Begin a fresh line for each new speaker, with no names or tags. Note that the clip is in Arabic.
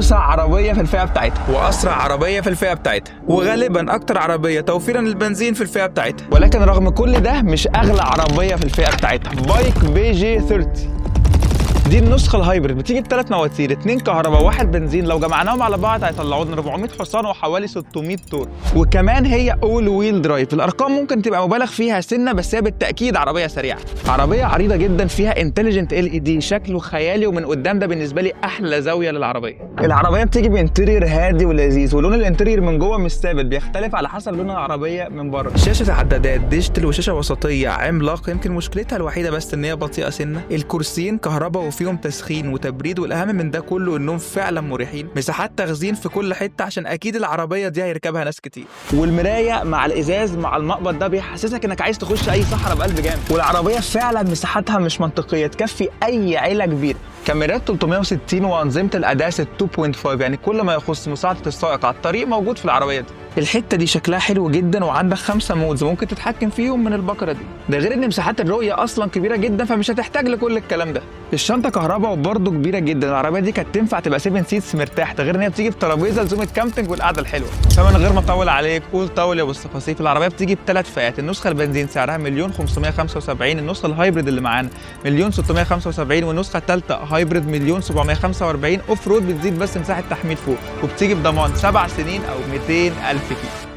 اوسع عربيه في الفئه بتاعتها،
واسرع عربيه في الفئه بتاعتها، وغالبا اكتر عربيه توفيرا للبنزين في الفئه بتاعتها.
ولكن رغم كل ده مش اغلى عربيه في الفئه بتاعتها. بايك بيجي 30 دي النسخه الهايبرد، بتيجي بثلاث مواتير، 2 كهرباء وواحد بنزين، لو جمعناهم على بعض هيطلعوا لنا 400 حصان وحوالي 600 طور، وكمان هي اول ويل درايف. الارقام ممكن تبقى مبالغ فيها سنه، بس هي بالتاكيد عربيه سريعه. عربيه عريضه جدا فيها انتليجنت LED، شكله خيالي، ومن قدام ده بالنسبه لي احلى زاويه للعربيه. العربيه بتيجي بانتيرير هادي ولذيذ، ولون الانتيرير من جوه مش ثابت، بيختلف على حسب لون العربيه من بره.
شاشه عدادات ديجيتال وشاشه وسطيه عملاقه، يمكن مشكلتها الوحيده بس ان هي بطيئه سنه. الكرسيين كهرباء وفيهم تسخين وتبريد، والاهم من ده كله انهم فعلا مريحين. مساحات تخزين في كل حته عشان اكيد العربيه دي هيركبها ناس كتير.
والمرايه مع الازاز مع المقبض ده بيحسسك انك عايز تخش اي صحراء بقلب جامد. والعربيه فعلا مساحتها مش منطقيه، تكفي اي عيله كبيره. كاميرات 360 وانظمه الاداس 2.5، يعني كل ما يخص مساعده السائق على الطريق موجود في العربيه دي. الحته دي شكلها حلو جدا، وعندك 5 مودز ممكن تتحكم فيهم من البقره دي. ده غير ان مساحات الرؤيه اصلا كبيره جدا، فمش هتحتاج لكل الكلام ده. الشنطه كهرباء وبرده كبيره جدا، العربيه دي كانت تنفع تبقى 7 سيتس مرتاح، ده غير ان هي بتيجي بترابيزه لزوم الكامبينج والقعده الحلوه. فمن غير ما اطول عليك قول طول يا ابو الصفاصيف، العربيه بتيجي بثلاث فئات. النسخه البنزين سعرها 1,575,000، النسخه الهايبرد اللي معانا 1,675,000، والنسخه الثالثه هايبرد 1,745,000. اوف رود بتزيد بس مساحه تحميل فوق، وبتيجي بضمان 7 سنين او 200,000 كيلو.